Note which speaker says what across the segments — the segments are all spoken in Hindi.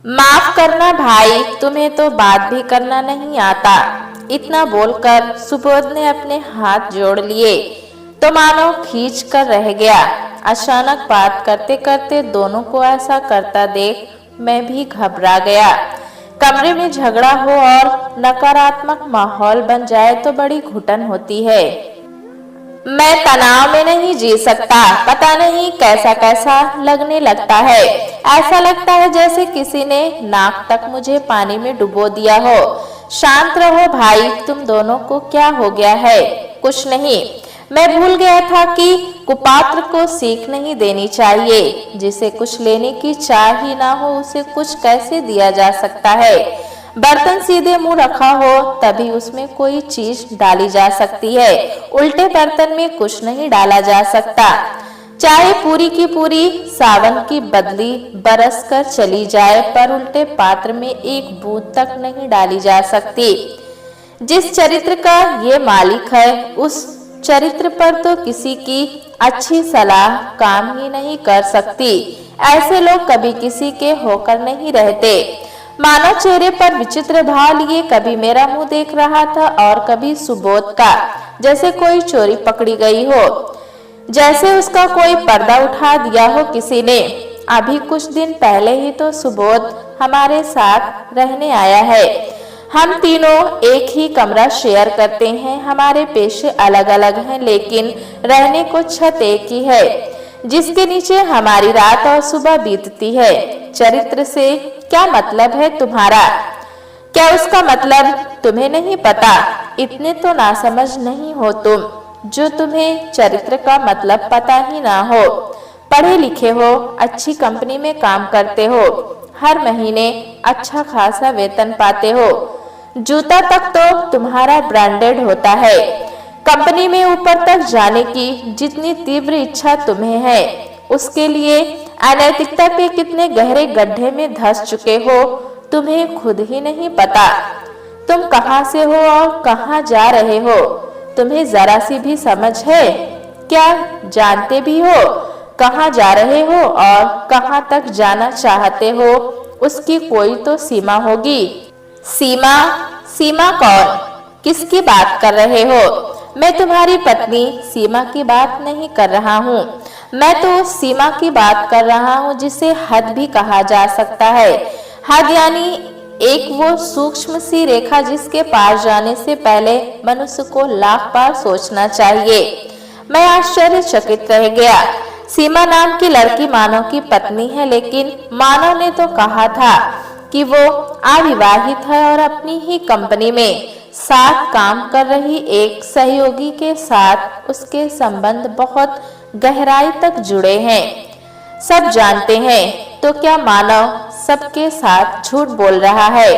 Speaker 1: माफ करना भाई, तुम्हें तो बात भी करना नहीं आता। इतना बोलकर सुबोध ने अपने हाथ जोड़ लिए तो मानो खींच कर रह गया। अचानक बात करते करते दोनों को ऐसा करता देख मैं भी घबरा गया। कमरे में झगड़ा हो और नकारात्मक माहौल बन जाए तो बड़ी घुटन होती है। मैं तनाव में नहीं जी सकता। पता नहीं कैसा कैसा लगने लगता है। ऐसा लगता है जैसे किसी ने नाक तक मुझे पानी में डुबो दिया हो। शांत रहो भाई, तुम दोनों को क्या हो गया है? कुछ नहीं। मैं भूल गया था कि कुपात्र को सीख नहीं देनी चाहिए। जिसे कुछ लेने की चाह ही ना हो उसे कुछ कैसे दिया जा सकता है? बर्तन सीधे मुंह रखा हो तभी उसमें कोई चीज डाली जा सकती है। उल्टे बर्तन में कुछ नहीं डाला जा सकता। चाहे पूरी की पूरी सावन की बदली बरस कर चली जाए पर उल्टे पात्र में एक बूंद तक नहीं डाली जा सकती। जिस चरित्र का ये मालिक है उस चरित्र पर तो किसी की अच्छी सलाह काम ही नहीं कर सकती। ऐसे लोग कभी किसी के होकर नहीं रहते। मानव चेहरे पर विचित्र भाव लिए कभी मेरा मुंह देख रहा था और कभी सुबोध का, जैसे कोई चोरी पकड़ी गई हो, जैसे उसका कोई पर्दा उठा दिया हो किसी ने। अभी कुछ दिन पहले ही तो सुबोध हमारे साथ रहने आया है। हम तीनों एक ही कमरा शेयर करते हैं। हमारे पेशे अलग अलग हैं लेकिन रहने को छत एक ही है, जिसके नीचे हमारी रात और सुबह बीतती है। चरित्र से क्या मतलब है तुम्हारा? क्या उसका मतलब तुम्हें नहीं पता? इतने तो नासमझ नहीं हो तुम जो तुम्हें चरित्र का मतलब पता ही ना हो। पढ़े लिखे हो, अच्छी कंपनी में काम करते हो, हर महीने अच्छा खासा वेतन पाते हो, जूता तक तो तुम्हारा ब्रांडेड होता है। कंपनी में ऊपर तक जाने की जितनी तीव्र इच्छा तुम्हें है उसके लिए अनैतिकता के कितने गहरे गड्ढे में धंस चुके हो तुम्हें खुद ही नहीं पता। तुम कहां से हो और कहां जा रहे हो तुम्हें जरा सी भी समझ है क्या? जानते भी हो कहां जा रहे हो और कहां तक जाना चाहते हो? उसकी कोई तो सीमा होगी। सीमा? सीमा कौन? किसकी बात कर रहे हो? मैं तुम्हारी पत्नी सीमा की बात नहीं कर रहा हूँ। मैं तो उस सीमा की बात कर रहा हूँ जिसे हद भी कहा जा सकता है। हद यानी एक वो सूक्ष्म सी रेखा जिसके पार जाने से पहले मनुष्य को लाख बार सोचना चाहिए। मैं आश्चर्यचकित रह गया। सीमा नाम की लड़की मानव की पत्नी है, लेकिन मानव ने तो कहा था कि वो अविवाहित है और अपनी ही कंपनी में साथ काम कर रही एक सहयोगी के साथ उसके संबंध बहुत गहराई तक जुड़े हैं। सब जानते हैं तो क्या मानव सबके साथ झूठ बोल रहा है?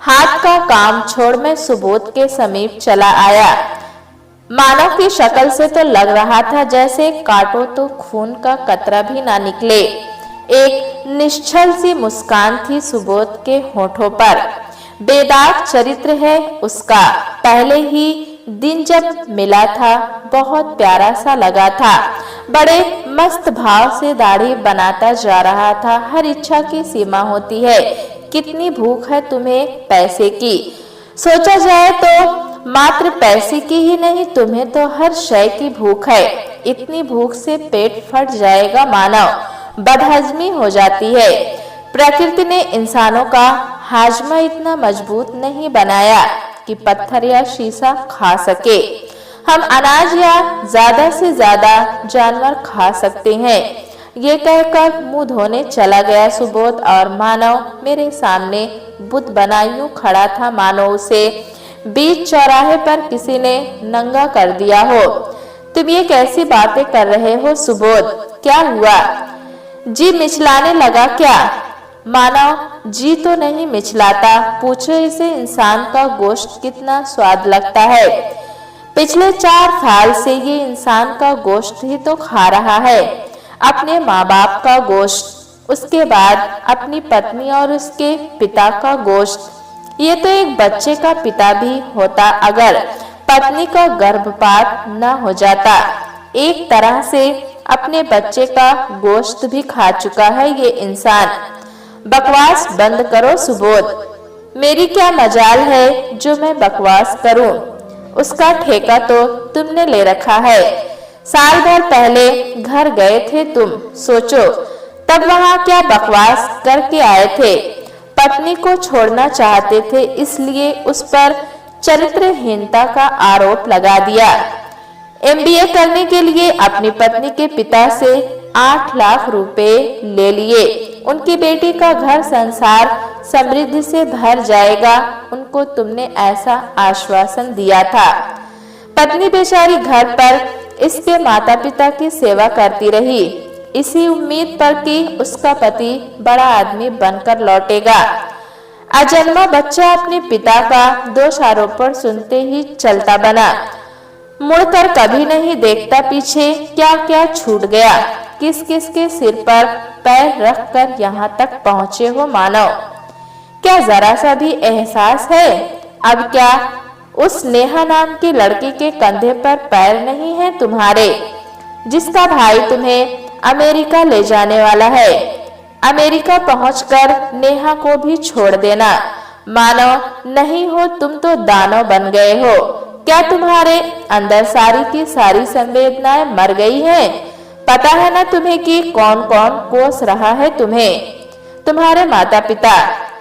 Speaker 1: हाथ का काम छोड़ मैं सुबोध के समीप चला आया। मानव की शक्ल से तो लग रहा था जैसे काटो तो खून का कतरा भी ना निकले। एक निश्चल सी मुस्कान थी सुबोध के होठों पर। बेदाग चरित्र है उसका। पहले ही दिन जब मिला था बहुत प्यारा सा लगा था। बड़े मस्त भाव से दाढ़ी बनाता जा रहा था। हर इच्छा की सीमा होती है। कितनी भूख है तुम्हें पैसे की? सोचा जाए तो मात्र पैसे की ही नहीं, तुम्हें तो हर शय की भूख है। इतनी भूख से पेट फट जाएगा मानव, बदहजमी हो जाती है। प्रकृति ने इंसानों का हाजमा इतना मजबूत नहीं बनाया कि पत्थर या शीशा खा सके। हम अनाज या ज्यादा से ज्यादा जानवर खा सकते हैं। ये कहकर मुंह धोने चला गया सुबोध और मानव मेरे सामने बुत बना यूं खड़ा था मानो उसे बीच चौराहे पर किसी ने नंगा कर दिया हो। तुम ये कैसी बातें कर रहे हो सुबोध? क्या हुआ? जी मिचलाने लगा क्या? मानव जी तो नहीं मिचलाता। पूछो इसे इंसान का गोश्त कितना स्वाद लगता है। पिछले 4 साल से ये इंसान का गोश्त ही तो खा रहा है। अपने माँ बाप का गोश्त, उसके बाद अपनी पत्नी और उसके पिता का गोश्त। ये तो एक बच्चे का पिता भी होता अगर पत्नी का गर्भपात न हो जाता। एक तरह से अपने बच्चे का गोश्त भी खा चुका है ये इंसान। बकवास बंद करो सुबोध। मेरी क्या मजाल है जो मैं बकवास करूं? उसका ठेका तो तुमने ले रखा है। साल भर पहले घर गए थे तुम, सोचो तब वहां क्या बकवास करके आए थे। पत्नी को छोड़ना चाहते थे, इसलिए उस पर चरित्रहीनता का आरोप लगा दिया। एमबीए करने के लिए अपनी पत्नी के पिता से 8 लाख रुपए ले लिए। उनकी बेटी का घर संसार समृद्धि से भर जाएगा, उनको तुमने ऐसा आश्वासन दिया था। पत्नी बेचारी घर पर इसके माता पिता की सेवा करती रही, इसी उम्मीद पर कि उसका पति बड़ा आदमी बनकर लौटेगा। अजन्मा बच्चा अपने पिता का दोषारोपण सुनते ही चलता बना, मुड़कर कभी नहीं देखता पीछे क्या क्या छूट गया, किस किस के सिर पर पैर रखकर यहाँ तक पहुँचे हो मानव। क्या जरा सा भी एहसास है? अब क्या उस नेहा नाम की लड़की के कंधे पर पैर नहीं है तुम्हारे, जिसका भाई तुम्हें अमेरिका ले जाने वाला है? अमेरिका पहुंचकर नेहा को भी छोड़ देना। मानो नहीं हो तुम तो दानव बन गए हो। क्या तुम्हारे अंदर सारी की सारी संवेदनाएं मर गई हैं? पता है ना तुम्हें कि कौन कौन कोस रहा है तुम्हें? तुम्हारे माता पिता,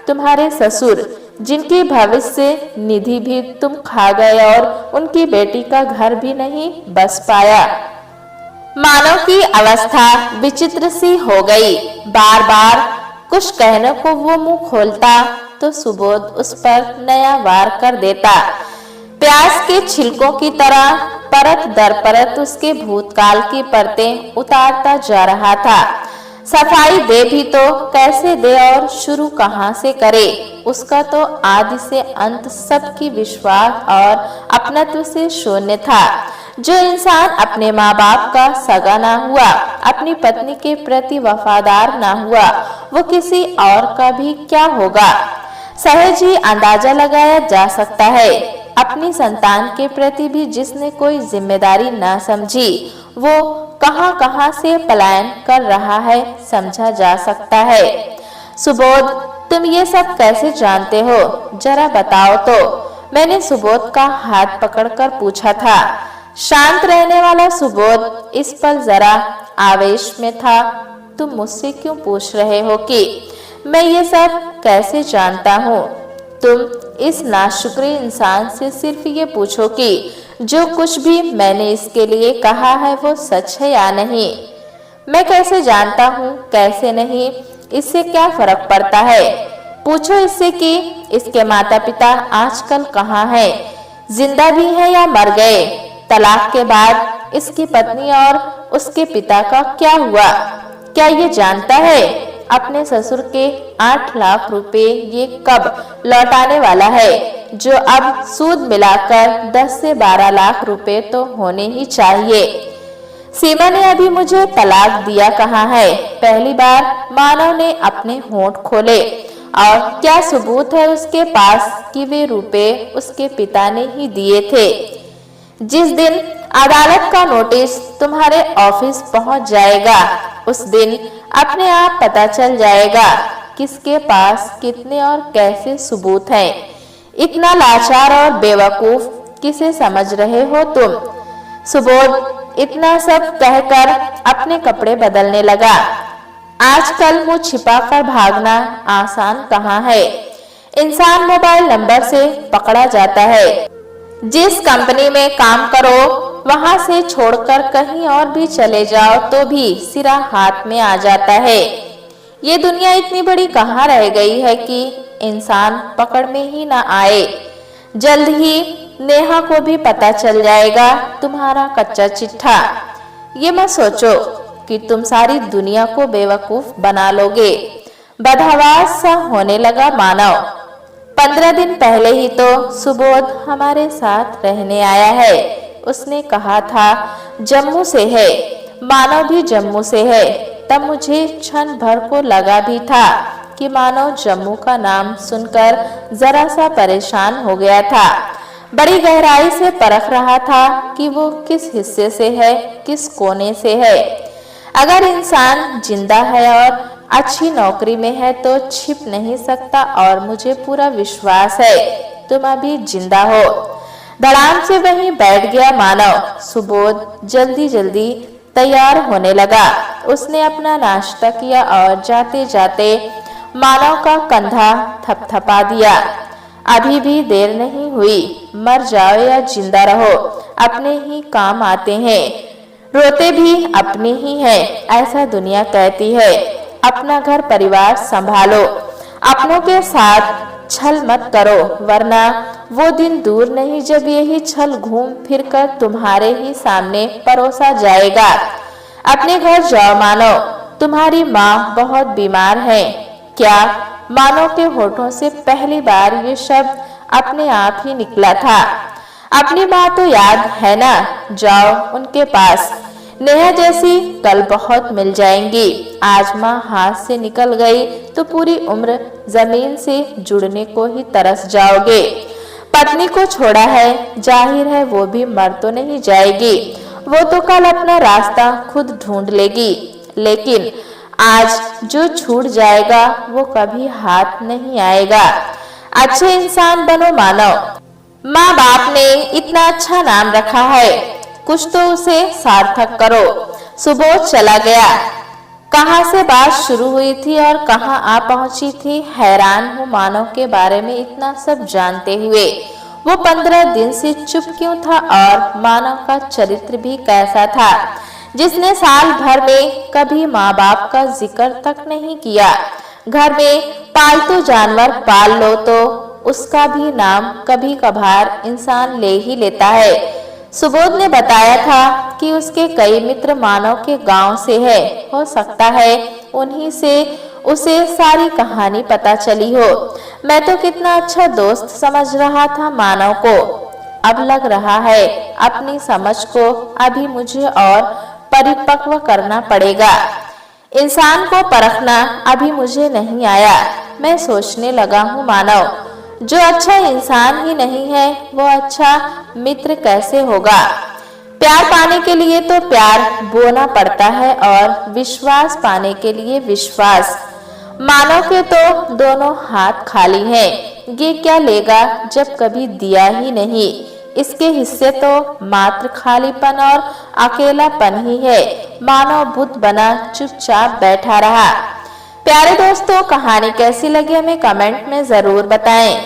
Speaker 1: तुम्हारे ससुर, जिनकी भविष्य निधि भी तुम खा गए और उनकी बेटी का घर भी नहीं बस पाया। मानव की अवस्था विचित्र सी हो गई। बार बार कुछ कहने को वो मुंह खोलता तो सुबोध उस पर नया वार कर देता। प्याज के छिलकों की तरह परत दर परत उसके भूतकाल की परतें उतारता जा रहा था। सफाई दे भी तो कैसे दे और शुरू कहां से करे? उसका तो आदि से अंत सबकी विश्वास और अपनत्व से शून्य था। जो इंसान अपने माँ बाप का सगा ना हुआ, अपनी पत्नी के प्रति वफादार ना हुआ, वो किसी और का भी क्या होगा? सहज ही अंदाजा लगाया जा सकता है। अपनी संतान के प्रति भी जिसने कोई जिम्मेदारी ना समझी, वो कहां कहां से पलायन कर रहा है समझा जा सकता है। सुबोध, तुम ये सब कैसे जानते हो? जरा बताओ तो। मैंने सुबोध का हाथ पकड़कर पूछा था। शांत रहने वाला सुबोध इस पल जरा आवेश में था। तुम मुझसे क्यों पूछ रहे हो कि मैं ये सब कैसे जानता हूँ? तुम इस नाशुक्र इंसान से सिर्फ ये पूछो कि जो कुछ भी मैंने इसके लिए कहा है वो सच है या नहीं। मैं कैसे जानता हूँ कैसे नहीं, इससे क्या फर्क पड़ता है? पूछो इससे कि इसके माता पिता आजकल कहाँ हैं, जिंदा भी हैं या मर गए? तलाक के बाद इसकी पत्नी और उसके पिता का क्या हुआ? क्या ये जानता है अपने ससुर के 8 लाख रुपए ये कब लौटाने वाला है, जो अब सूद मिलाकर 10 से 12 लाख रुपए तो होने ही चाहिए। सीमा ने अभी मुझे तलाक दिया कहाँ है? पहली बार मानव ने अपने होंठ खोले। और क्या सबूत है उसके पास कि वे रुपए उसके पिता ने ही दिए थे? जिस दिन अदालत का नोटिस तुम्हारे ऑफिस पहुंच जाएगा, उस दिन अपने आप पता चल जाएगा किसके पास कितने और कैसे सबूत हैं। इतना लाचार और बेवकूफ किसे समझ रहे हो तुम? सुबोध इतना सब कहकर अपने कपड़े बदलने लगा। आजकल मुंह छिपाकर भागना आसान कहाँ है। इंसान मोबाइल नंबर से पकड़ा जाता है। जिस कंपनी में काम करो वहां से छोड़कर कहीं और भी चले जाओ तो भी सिरा हाथ में आ जाता है। ये दुनिया इतनी बड़ी कहाँ रह गई है कि इंसान पकड़ में ही ना आए। जल्द ही नेहा को भी पता चल जाएगा तुम्हारा कच्चा चिट्ठा। ये मत सोचो कि तुम सारी दुनिया को बेवकूफ बना लोगे। बदहवास सा होने लगा मानव। 15 दिन पहले ही तो सुबोध हमारे साथ रहने आया है। उसने कहा था जम्मू से है। मानव भी जम्मू से है। तब मुझे क्षण भर को लगा भी था कि मानव जम्मू का नाम सुनकर जरा सा परेशान हो गया था। बड़ी गहराई से परख रहा था कि वो किस हिस्से से है, किस कोने से है। अगर इंसान जिंदा है और अच्छी नौकरी में है तो छिप नहीं सकता और मुझे पूरा विश्वास है तुम अभी जिंदा हो। धड़ाम से वहीं बैठ गया मानव। सुबोध जल्दी जल्दी तैयार होने लगा। उसने अपना नाश्ता किया और जाते जाते मानव का कंधा थपथपा दिया। अभी भी देर नहीं हुई, मर जाओ या जिंदा रहो अपने ही काम आते हैं, रोते भी अपने ही हैं, ऐसा दुनिया कहती है। अपना घर परिवार संभालो, अपनों के साथ छल मत करो, वरना वो दिन दूर नहीं जब यही छल घूम फिर कर तुम्हारे ही सामने परोसा जाएगा। अपने घर जाओ मानो, तुम्हारी माँ बहुत बीमार है। क्या मानो के होठों से पहली बार ये शब्द अपने आप ही निकला था। अपनी माँ तो याद है ना, जाओ उनके पास। नेहा जैसी कल बहुत मिल जाएंगी। आज माँ हाथ से निकल गई तो पूरी उम्र जमीन से जुड़ने को ही तरस जाओगे। पत्नी को छोड़ा है, जाहिर है वो भी मर तो नहीं जाएगी, वो तो कल अपना रास्ता खुद ढूंढ लेगी। लेकिन आज जो छूट जाएगा वो कभी हाथ नहीं आएगा। अच्छे इंसान बनो मानव। माँ बाप ने इतना अच्छा नाम रखा है, कुछ तो उसे सार्थक करो। सुबोध चला गया। कहाँ से बात शुरू हुई थी और कहाँ आ पहुंची थी, हैरान हूँ मानव के बारे में इतना सब जानते हुए। वो 15 दिन से चुप क्यों था और मानव का चरित्र भी कैसा था, जिसने साल भर में कभी माँ बाप का जिक्र तक नहीं किया। घर में पालतू जानवर पाल लो तो उसका भी नाम कभी कभार इंसान ले ही लेता है। सुबोध ने बताया था कि उसके कई मित्र मानव के गांव से है, हो सकता है उन्हीं से उसे सारी कहानी पता चली हो। मैं तो कितना अच्छा दोस्त समझ रहा था मानव को, अब लग रहा है अपनी समझ को अभी मुझे और परिपक्व करना पड़ेगा। इंसान को परखना अभी मुझे नहीं आया। मैं सोचने लगा हूँ मानव, जो अच्छा इंसान ही नहीं है वो अच्छा मित्र कैसे होगा। प्यार पाने के लिए तो प्यार बोना पड़ता है और विश्वास पाने के लिए विश्वास। मानव के तो दोनों हाथ खाली हैं। ये क्या लेगा जब कभी दिया ही नहीं। इसके हिस्से तो मात्र खालीपन और अकेलापन ही है। मानव बुद्ध बना चुपचाप बैठा रहा। प्यारे दोस्तों, कहानी कैसी लगी हमें कमेंट में जरूर बताएं।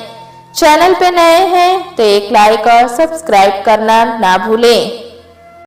Speaker 1: चैनल पे नए हैं तो एक लाइक और सब्सक्राइब करना ना भूलें।